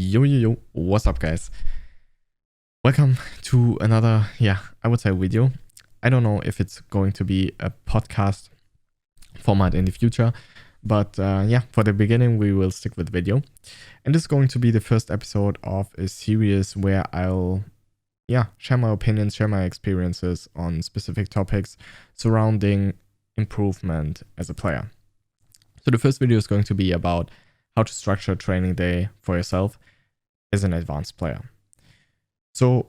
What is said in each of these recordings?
Yo, what's up, guys? Welcome to another, I would say video. I don't know if it's going to be a podcast format in the future, but for the beginning, we will stick with video. And this is going to be the first episode of a series where I'll, share my opinions, share my experiences on specific topics surrounding improvement as a player. So the first video is going to be about how to structure a training day for yourself as an advanced player. So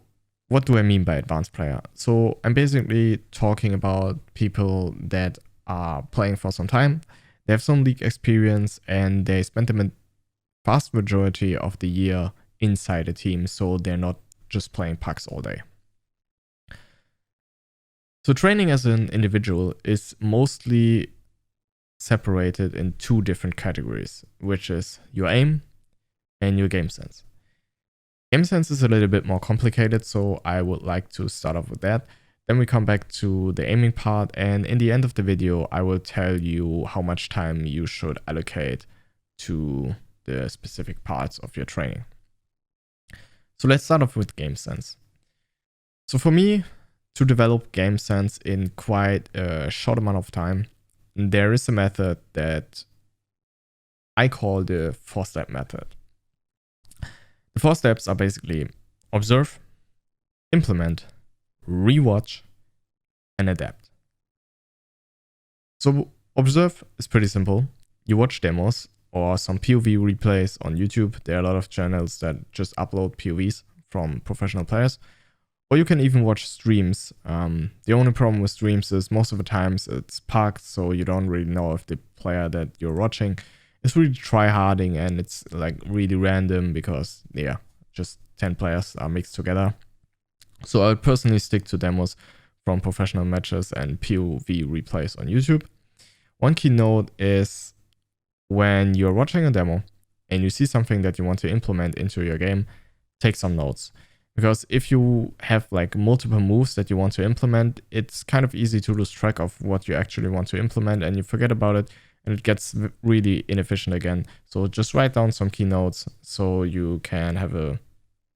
what do I mean by advanced player? So I'm basically talking about people that are playing for some time, they have some league experience, and they spend the vast majority of the year inside a team, so they're not just playing pucks all day. So training as an individual is mostly separated in two different categories, which is your aim and your game sense. Game sense is a little bit more complicated, so I would like to start off with that. Then we come back to the aiming part, and in the end of the video, I will tell you how much time you should allocate to the specific parts of your training. So let's start off with game sense. So for me, to develop game sense in quite a short amount of time, there is a method that I call the 4-step method. The 4 steps are basically observe, implement, rewatch, and adapt. So observe is pretty simple. You watch demos or some POV replays on YouTube. There are a lot of channels that just upload POVs from professional players. Or you can even watch streams. The only problem with streams is most of the times it's parked, so you don't really know if the player that you're watching is really tryharding, and it's like really random because, just 10 players are mixed together. So I would personally stick to demos from professional matches and POV replays on YouTube. One key note is when you're watching a demo and you see something that you want to implement into your game, take some notes. Because if you have like multiple moves that you want to implement, it's kind of easy to lose track of what you actually want to implement, and you forget about it, and it gets really inefficient again. So just write down some key notes so you can have a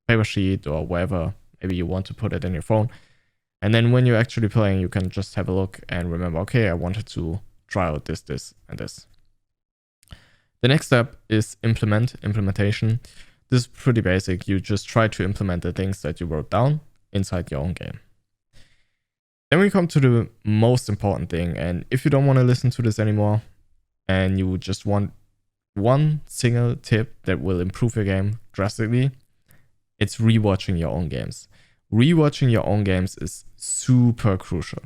paper sheet or wherever maybe you want to put it in your phone. And then when you're actually playing, you can just have a look and remember, okay, I wanted to try out this, and this. The next step is implementation. This is pretty basic. You just try to implement the things that you wrote down inside your own game. Then we come to the most important thing. And if you don't want to listen to this anymore and you just want one single tip that will improve your game drastically, it's rewatching your own games. Rewatching your own games is super crucial.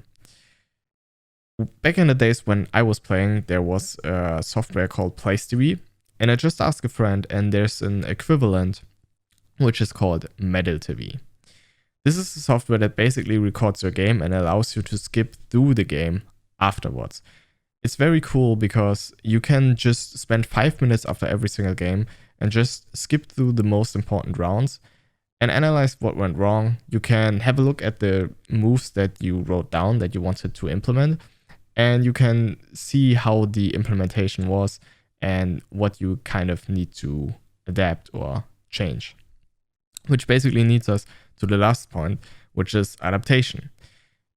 Back in the days when I was playing, there was a software called PlayTV. And I just asked a friend, and there's an equivalent, which is called MedalTV. This is a software that basically records your game and allows you to skip through the game afterwards. It's very cool because you can just spend 5 minutes after every single game and just skip through the most important rounds and analyze what went wrong. You can have a look at the moves that you wrote down that you wanted to implement, and you can see how the implementation was and what you kind of need to adapt or change. Which basically leads us to the last point, which is adaptation.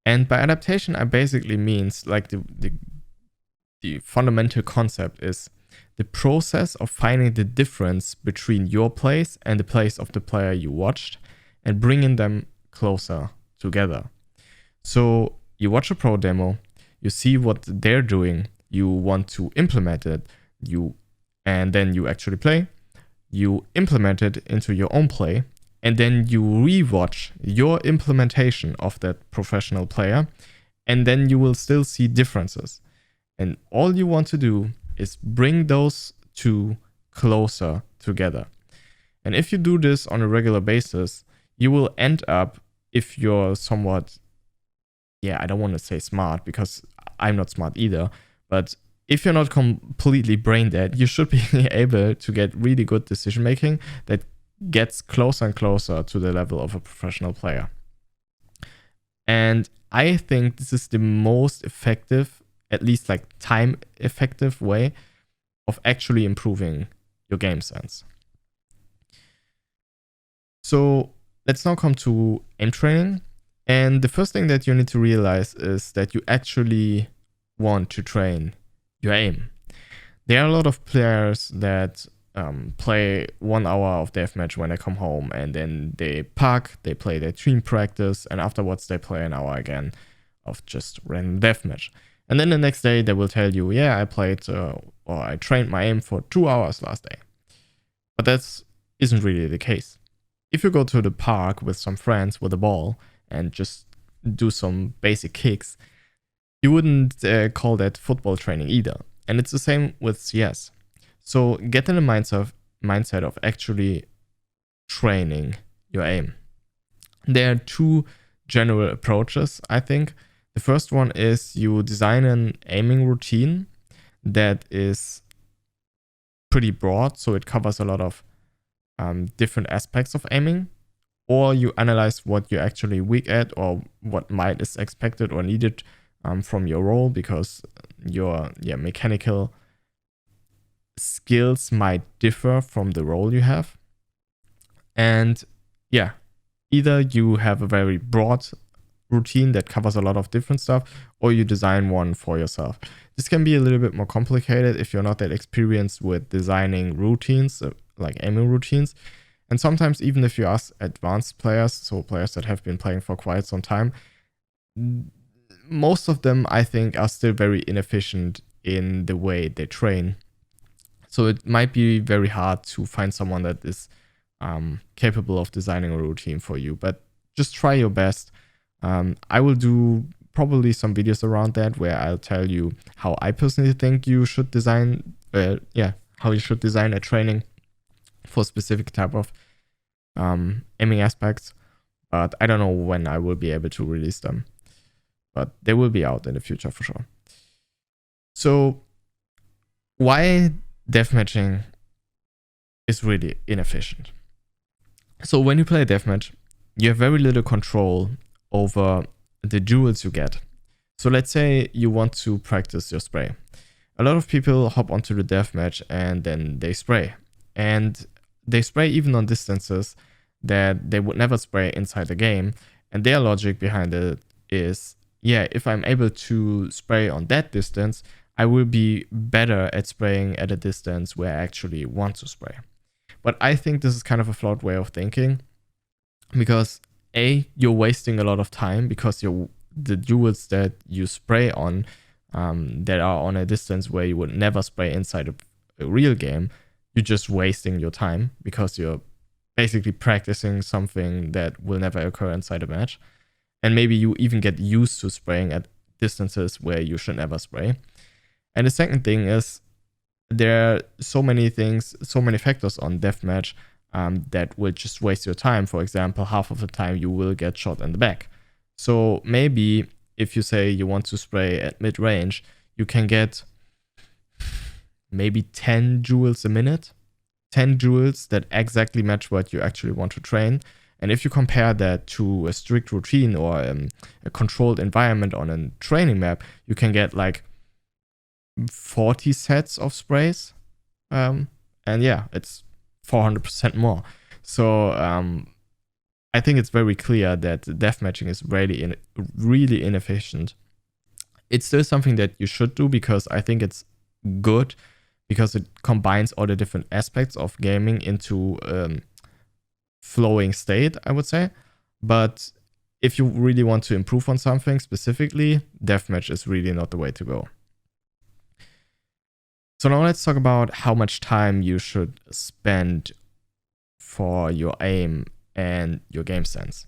And by adaptation, I basically means like the fundamental concept is the process of finding the difference between your plays and the plays of the player you watched and bringing them closer together. So you watch a pro demo, you see what they're doing, you want to implement it, and then you actually play, you implement it into your own play, and then you rewatch your implementation of that professional player, and then you will still see differences. And all you want to do is bring those two closer together. And if you do this on a regular basis, you will end up, if you're somewhat, I don't want to say smart because I'm not smart either, but if you're not completely brain dead, you should be able to get really good decision making that gets closer and closer to the level of a professional player. And I think this is the most effective, at least like time effective way of actually improving your game sense. So let's now come to aim training. And the first thing that you need to realize is that you actually want to train your aim. There are a lot of players that play 1 hour of deathmatch when they come home, and then they park, they play their team practice, and afterwards they play an hour again of just random deathmatch. And then the next day they will tell you, yeah, I played or I trained my aim for 2 hours last day. But that isn't really the case. If you go to the park with some friends with a ball and just do some basic kicks, you wouldn't call that football training either. And it's the same with CS. So get in the mindset of actually training your aim. There are 2 general approaches, I think. The first one is you design an aiming routine that is pretty broad, so it covers a lot of different aspects of aiming, or you analyze what you're actually weak at or what might is expected or needed from your role, because your mechanical skills might differ from the role you have. And yeah, either you have a very broad routine that covers a lot of different stuff, or you design one for yourself. This can be a little bit more complicated if you're not that experienced with designing routines, like aiming routines. And sometimes even if you ask advanced players, so players that have been playing for quite some time, most of them, I think, are still very inefficient in the way they train. So it might be very hard to find someone that is capable of designing a routine for you, but just try your best. I will do probably some videos around that where I'll tell you how I personally think you should design, how you should design a training for specific type of aiming aspects. But I don't know when I will be able to release them, but they will be out in the future for sure. So why deathmatching is really inefficient? So when you play deathmatch, you have very little control over the duels you get. So let's say you want to practice your spray. A lot of people hop onto the deathmatch and then they spray. And they spray even on distances that they would never spray inside the game. And their logic behind it is, yeah, if I'm able to spray on that distance, I will be better at spraying at a distance where I actually want to spray. But I think this is kind of a flawed way of thinking, because you're wasting a lot of time, because the duels that you spray on that are on a distance where you would never spray inside a real game, you're just wasting your time because you're basically practicing something that will never occur inside a match. And maybe you even get used to spraying at distances where you should never spray. And the second thing is, there are so many things, so many factors on deathmatch that will just waste your time. For example, half of the time you will get shot in the back. So maybe if you say you want to spray at mid-range, you can get maybe 10 joules a minute, 10 joules that exactly match what you actually want to train. And if you compare that to a strict routine or a controlled environment on a training map, you can get like 40 sets of sprays. And yeah, it's 400% more. So I think it's very clear that deathmatching is really inefficient. It's still something that you should do, because I think it's good, because it combines all the different aspects of gaming into flowing state, I would say. But if you really want to improve on something specifically, deathmatch is really not the way to go. So now let's talk about how much time you should spend for your aim and your game sense.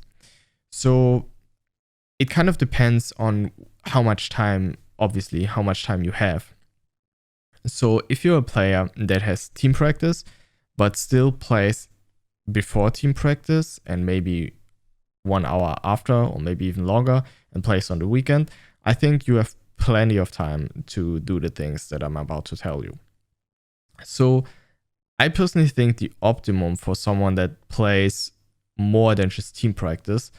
So it kind of depends on how much time, obviously, how much time you have. So if you're a player that has team practice, but still plays before team practice and maybe 1 hour after, or maybe even longer, and plays on the weekend, I think you have plenty of time to do the things that I'm about to tell you. So I personally think the optimum for someone that plays more than just team practice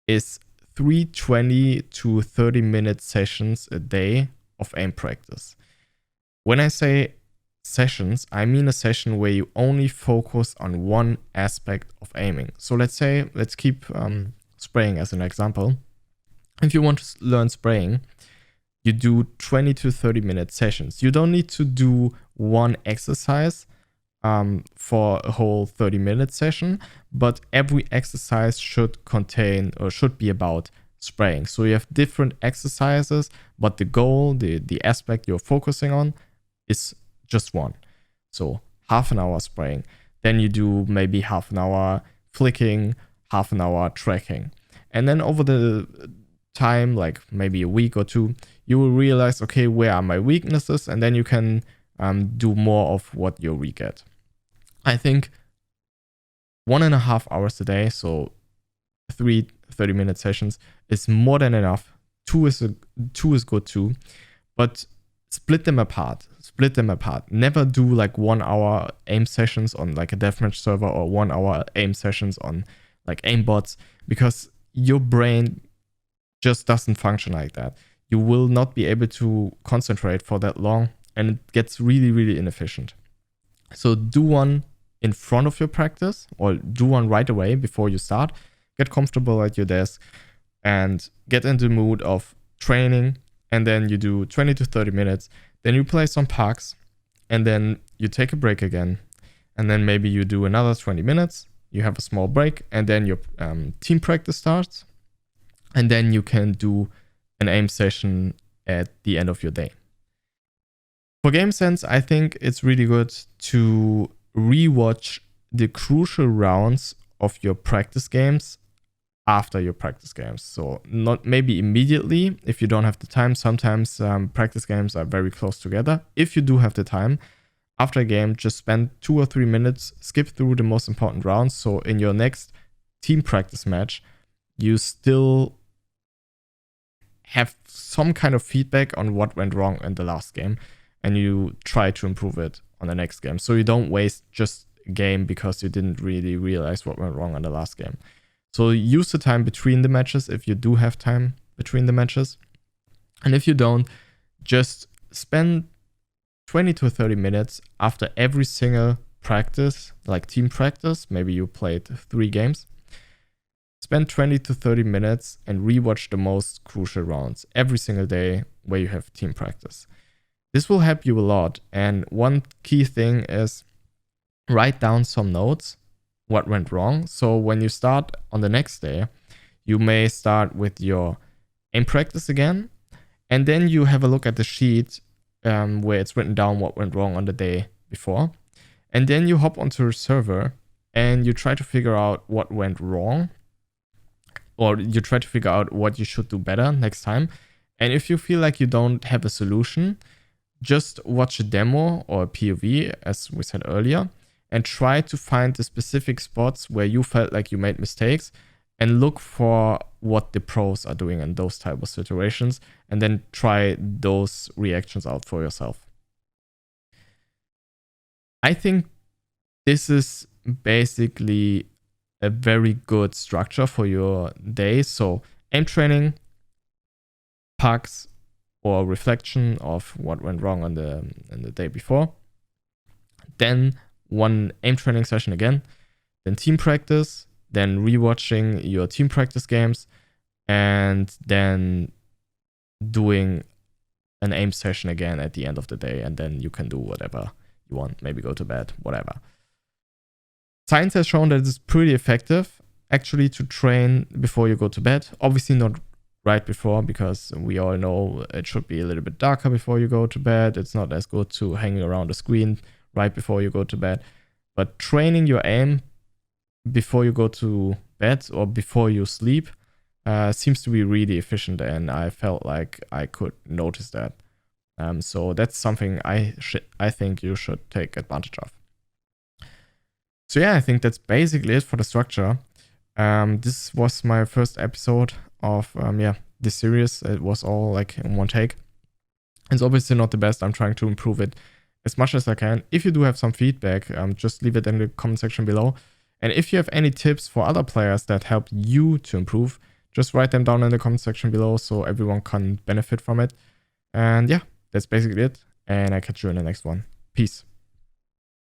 is 320 to 30 minute sessions a day of aim practice. When I say sessions, I mean a session where you only focus on one aspect of aiming. So let's keep spraying as an example. If you want to learn spraying, you do 20 to 30 minute sessions. You don't need to do one exercise for a whole 30-minute session, but every exercise should contain or should be about spraying. So you have different exercises, but the goal, the aspect you're focusing on is just one. So half an hour spraying. Then you do maybe half an hour flicking, half an hour tracking. And then over the time, like maybe a week or two, you will realize, okay, where are my weaknesses? And then you can do more of what you're weak at. I think 1.5 hours a day, so 3 30-minute sessions is more than enough. Two is good too, but split them apart. Never do like 1 hour aim sessions on like a deathmatch server or 1 hour aim sessions on like aimbots, because your brain just doesn't function like that. You will not be able to concentrate for that long, and it gets really, really inefficient. So do one in front of your practice, or do one right away before you start. Get comfortable at your desk and get into the mood of training. And then you do 20 to 30 minutes. Then you play some pucks, and then you take a break again. And then maybe you do another 20 minutes. You have a small break, and then your team practice starts. And then you can do an aim session at the end of your day. For game sense, I think it's really good to rewatch the crucial rounds of your practice games after your practice games. So not maybe immediately if you don't have the time. Sometimes practice games are very close together. If you do have the time, after a game, just spend 2 or 3 minutes, skip through the most important rounds. So in your next team practice match, you still have some kind of feedback on what went wrong in the last game, and you try to improve it on the next game. So you don't waste just a game because you didn't really realize what went wrong on the last game. So use the time between the matches if you do have time between the matches. And if you don't, just spend 20 to 30 minutes after every single practice, like team practice. Maybe you played 3 games. Spend 20 to 30 minutes and rewatch the most crucial rounds every single day where you have team practice. This will help you a lot. And one key thing is write down some notes, what went wrong. So when you start on the next day, you may start with your aim practice again. And then you have a look at the sheet where it's written down what went wrong on the day before. And then you hop onto a server and you try to figure out what went wrong, or you try to figure out what you should do better next time. And if you feel like you don't have a solution, just watch a demo or a POV, as we said earlier, and try to find the specific spots where you felt like you made mistakes, and look for what the pros are doing in those type of situations, and then try those reactions out for yourself. I think this is basically a very good structure for your day. So aim training, pucks, or reflection of what went wrong on the day before. Then one aim training session again. Then team practice. Then rewatching your team practice games. And then doing an aim session again at the end of the day. And then you can do whatever you want. Maybe go to bed, whatever. Science has shown that it's pretty effective actually to train before you go to bed. Obviously not right before, because we all know it should be a little bit darker before you go to bed. It's not as good to hang around the screen right before you go to bed. But training your aim before you go to bed or before you sleep seems to be really efficient, and I felt like I could notice that. So that's something I think you should take advantage of. So yeah, I think that's basically it for the structure. This was my first episode of this series. It was all like in one take. It's obviously not the best. I'm trying to improve it as much as I can. If you do have some feedback, just leave it in the comment section below. And if you have any tips for other players that help you to improve, just write them down in the comment section below so everyone can benefit from it. And yeah, that's basically it. And I catch you in the next one. Peace.